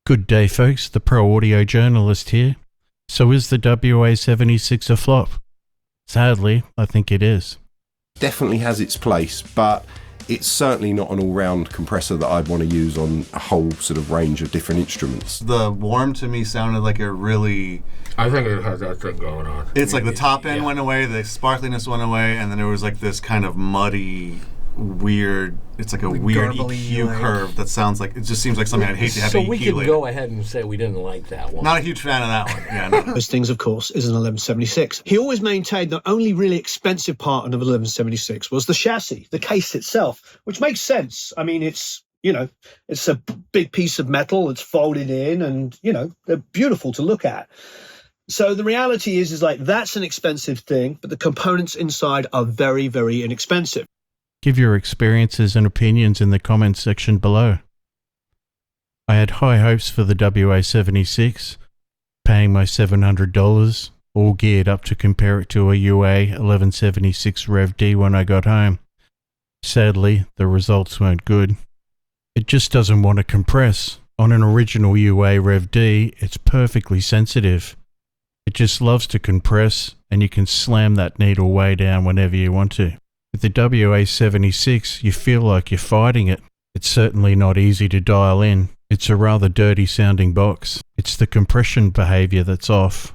Good day, folks. The Pro Audio Journalist here. So is the WA76 a flop? Sadly, I think it is. Definitely has its place, but it's certainly not an all-round compressor that I'd want to use on a whole sort of range of different instruments. The Warm to me sounded like a really... I think it has that thing going on. It's like the top end went away, the sparkliness went away, and then there was like this kind of muddy, weird, it's like a weird EQ curve that sounds like, it just seems like something I'd hate to have So EQ we can later. go ahead and say we didn't like that one. Not a huge fan of that one. Yeah, no. Those things, of course, is an 1176. He always maintained the only really expensive part of an 1176 was the chassis, the case itself, which makes sense. I mean, it's, you know, it's a big piece of metal, it's folded in, and, you know, they're beautiful to look at. So the reality is like, that's an expensive thing, but the components inside are very, very inexpensive. Give your experiences and opinions in the comments section below. I had high hopes for the WA76, paying my $700, all geared up to compare it to a UA1176 Rev D when I got home. Sadly, the results weren't good. It just doesn't want to compress. On an original UA Rev D, it's perfectly sensitive. It just loves to compress, and you can slam that needle way down whenever you want to. With the WA76, you feel like you're fighting it. It's certainly not easy to dial in. It's a rather dirty sounding box. It's the compression behavior that's off.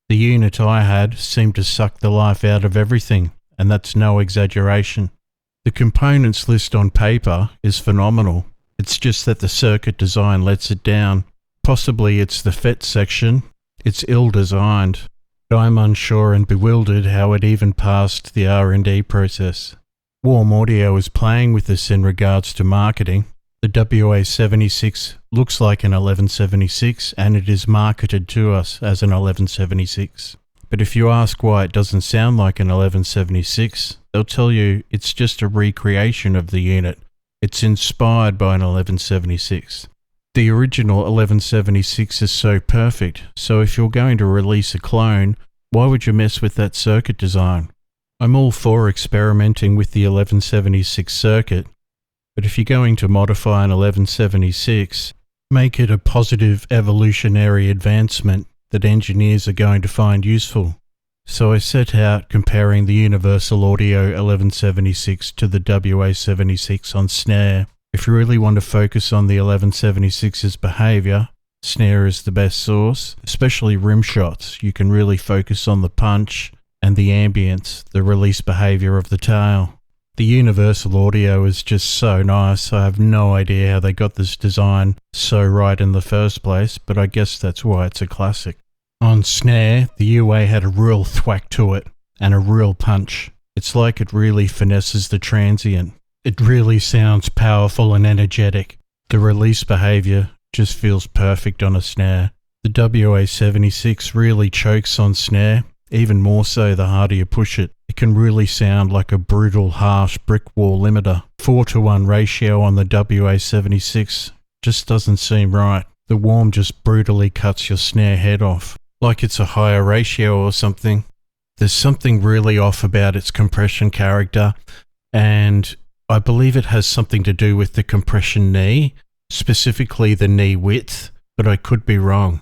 The unit I had seemed to suck the life out of everything, and that's no exaggeration. The components list on paper is phenomenal. It's just that the circuit design lets it down. Possibly it's the FET section. It's ill-designed. I'm unsure and bewildered how it even passed the R&D process. Warm Audio is playing with this in regards to marketing. The WA76 looks like an 1176 and it is marketed to us as an 1176. But if you ask why it doesn't sound like an 1176, they'll tell you it's just a recreation of the unit. It's inspired by an 1176. The original 1176 is so perfect, so if you're going to release a clone, why would you mess with that circuit design? I'm all for experimenting with the 1176 circuit, but if you're going to modify an 1176, make it a positive evolutionary advancement that engineers are going to find useful. So I set out comparing the Universal Audio 1176 to the WA76 on Snare. If you really want to focus on the 1176's behavior, Snare is the best source, especially rim shots. You can really focus on the punch and the ambience, the release behavior of the tail. The Universal Audio is just so nice. I have no idea how they got this design so right in the first place, but I guess that's why it's a classic. On Snare, the UA had a real thwack to it and a real punch. It's like it really finesses the transient. It really sounds powerful and energetic. The release behavior just feels perfect on a snare. The WA76 really chokes on snare, even more so the harder you push it. It can really sound like a brutal, harsh brick wall limiter. 4:1 ratio on the WA76 just doesn't seem right. The Warm just brutally cuts your snare head off, like it's a higher ratio or something. There's something really off about its compression character, and I believe it has something to do with the compression knee, specifically the knee width, but I could be wrong.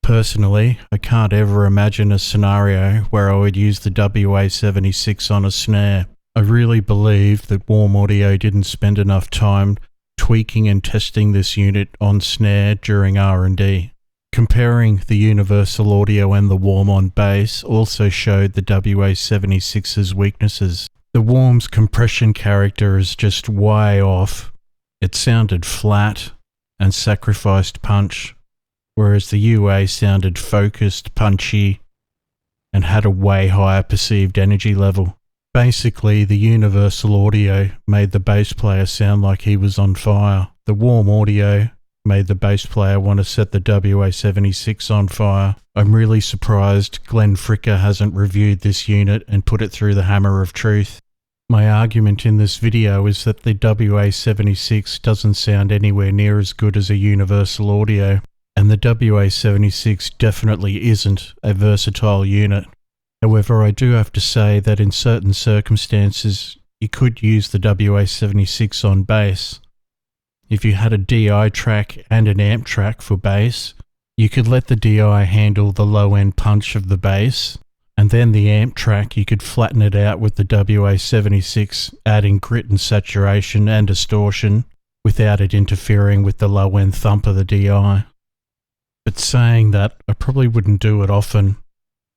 Personally, I can't ever imagine a scenario where I would use the WA76 on a snare. I really believe that Warm Audio didn't spend enough time tweaking and testing this unit on snare during R&D. Comparing the Universal Audio and the Warm on bass also showed the WA76's weaknesses. The Warm's compression character is just way off. It sounded flat and sacrificed punch, whereas the UA sounded focused, punchy, and had a way higher perceived energy level. Basically, the Universal Audio made the bass player sound like he was on fire. The Warm Audio made the bass player want to set the WA76 on fire. I'm really surprised Glenn Fricker hasn't reviewed this unit and put it through the hammer of truth. My argument in this video is that the WA76 doesn't sound anywhere near as good as a Universal Audio, and the WA76 definitely isn't a versatile unit. However, I do have to say that in certain circumstances, you could use the WA76 on bass. if you had a DI track and an amp track for bass, you could let the DI handle the low-end punch of the bass, and then the amp track you could flatten it out with the WA76, adding grit and saturation and distortion without it interfering with the low-end thump of the DI. But saying that, I probably wouldn't do it often.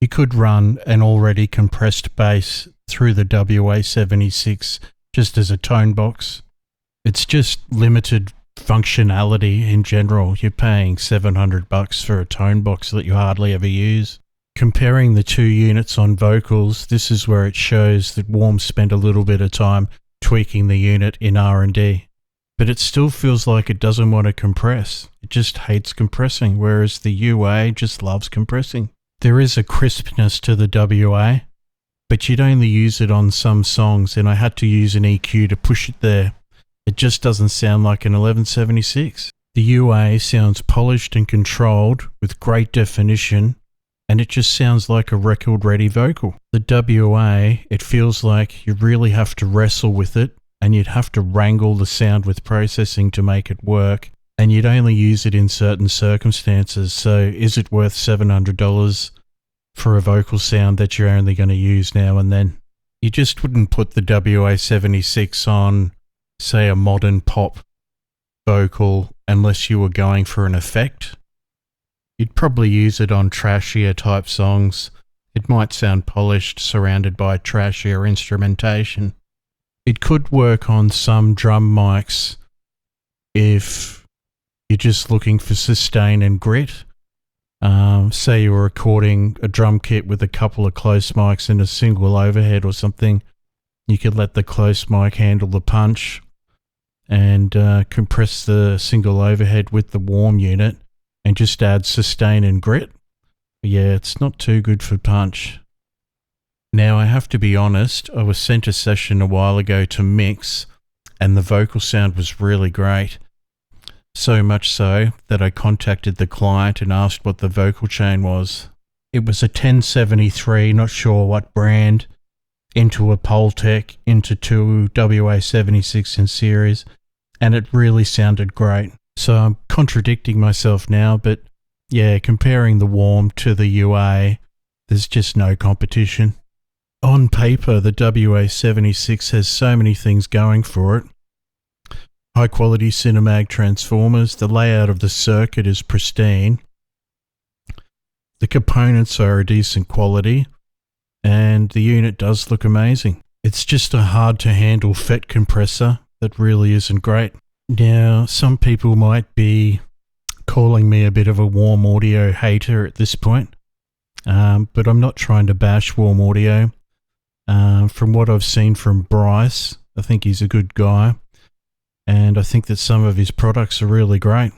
You could run an already compressed bass through the WA76 just as a tone box. It's just limited functionality in general. You're paying $700 for a tone box that you hardly ever use. Comparing the two units on vocals, this is where it shows that Warm spent a little bit of time tweaking the unit in R&D. But it still feels like it doesn't want to compress. It just hates compressing, whereas the UA just loves compressing. There is a crispness to the WA, but you'd only use it on some songs, and I had to use an EQ to push it there. It just doesn't sound like an 1176. The UA sounds polished and controlled with great definition, and it just sounds like a record-ready vocal. The WA, it feels like you really have to wrestle with it, and you'd have to wrangle the sound with processing to make it work, and you'd only use it in certain circumstances. So is it worth $700 for a vocal sound that you're only going to use now and then? You just wouldn't put the WA76 on, say, a modern pop vocal unless you were going for an effect. You'd probably use it on trashier type songs. It might sound polished, surrounded by trashier instrumentation. It could work on some drum mics if you're just looking for sustain and grit. Say you were recording a drum kit with a couple of close mics and a single overhead or something. You could let the close mic handle the punch and compress the single overhead with the Warm unit and just add sustain and grit. Yeah, it's not too good for punch. Now, I have to be honest, I was sent a session a while ago to mix, and the vocal sound was really great. So much so that I contacted the client and asked what the vocal chain was. It was a 1073, not sure what brand, into a Poltec, into two WA76 in series, and it really sounded great. So I'm contradicting myself now, but yeah, comparing the Warm to the UA, there's just no competition. On paper, the WA76 has so many things going for it. High quality Cinemag transformers, the layout of the circuit is pristine, the components are a decent quality, and the unit does look amazing. It's just a hard to handle FET compressor that really isn't great. Now, some people might be calling me a bit of a Warm Audio hater at this point, but I'm not trying to bash Warm Audio. From what I've seen from Bryce, I think he's a good guy, and I think that some of his products are really great.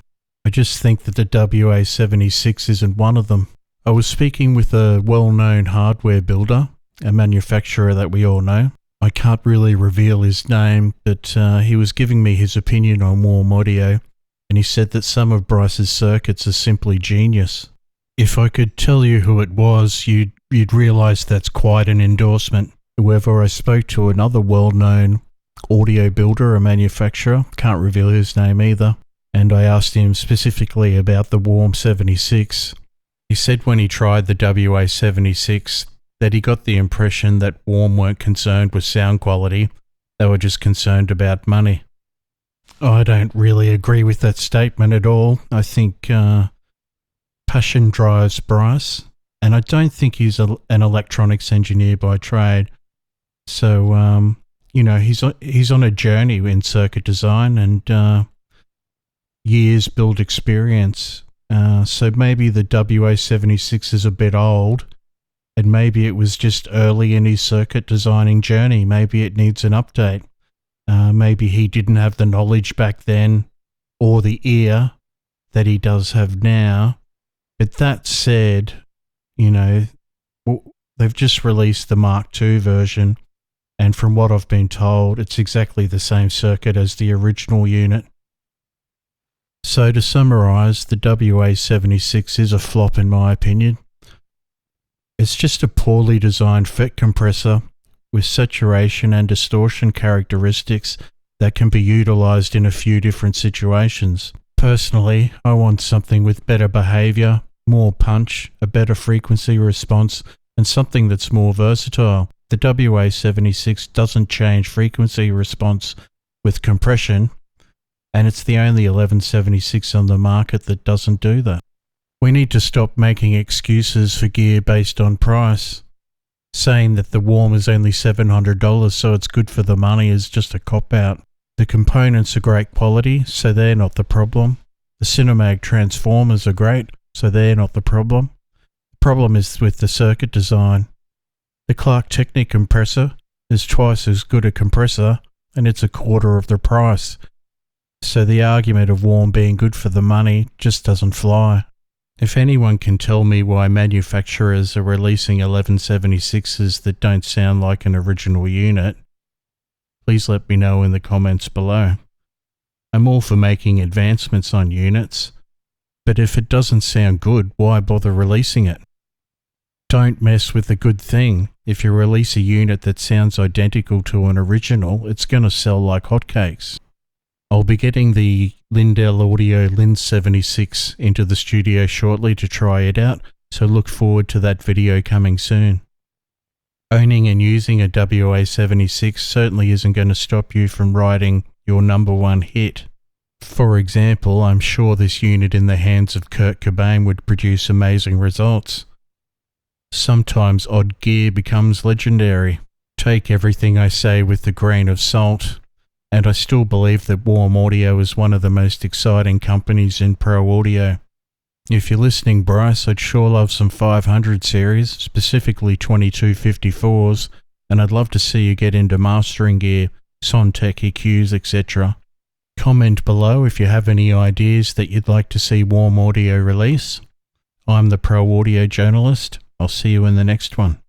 I just think that the WA76 isn't one of them. I was speaking with a well-known hardware builder, a manufacturer that we all know. I can't really reveal his name, but he was giving me his opinion on Warm Audio, and he said that some of Bryce's circuits are simply genius. If I could tell you who it was, you'd realise that's quite an endorsement. However, I spoke to another well-known audio builder, a manufacturer, can't reveal his name either, and I asked him specifically about the Warm 76. He said when he tried the WA76 that he got the impression that Warm weren't concerned with sound quality, they were just concerned about money. I don't really agree with that statement at all. I think passion drives Bryce, and I don't think he's an electronics engineer by trade. So, he's on a journey in circuit design and years build experience. So maybe the WA76 is a bit old, and maybe it was just early in his circuit designing journey. Maybe it needs an update. Maybe he didn't have the knowledge back then or the ear that he does have now. But that said, they've just released the Mark II version, and from what I've been told, it's exactly the same circuit as the original unit. So to summarise, the WA76 is a flop in my opinion. It's just a poorly designed FET compressor with saturation and distortion characteristics that can be utilized in a few different situations. Personally, I want something with better behavior, more punch, a better frequency response, and something that's more versatile. The WA76 doesn't change frequency response with compression, and it's the only 1176 on the market that doesn't do that. We need to stop making excuses for gear based on price. Saying that the Warm is only $700 so it's good for the money is just a cop-out. The components are great quality, so they're not the problem. The Cinemag transformers are great, so they're not the problem. The problem is with the circuit design. The Clark Technic compressor is twice as good a compressor, and it's a quarter of the price. So the argument of Warm being good for the money just doesn't fly. If anyone can tell me why manufacturers are releasing 1176s that don't sound like an original unit, please let me know in the comments below. I'm all for making advancements on units, but if it doesn't sound good, why bother releasing it? Don't mess with the good thing. If you release a unit that sounds identical to an original, it's going to sell like hotcakes. I'll be getting the Lindell Audio Lin 76 into the studio shortly to try it out, so look forward to that video coming soon. Owning and using a WA76 certainly isn't going to stop you from writing your #1 hit. For example, I'm sure this unit in the hands of Kurt Cobain would produce amazing results. Sometimes odd gear becomes legendary. Take everything I say with a grain of salt, and I still believe that Warm Audio is one of the most exciting companies in pro audio. If you're listening, Bryce, I'd sure love some 500 series, specifically 2254s, and I'd love to see you get into mastering gear, Sontec EQs, etc. Comment below if you have any ideas that you'd like to see Warm Audio release. I'm the Pro Audio Journalist. I'll see you in the next one.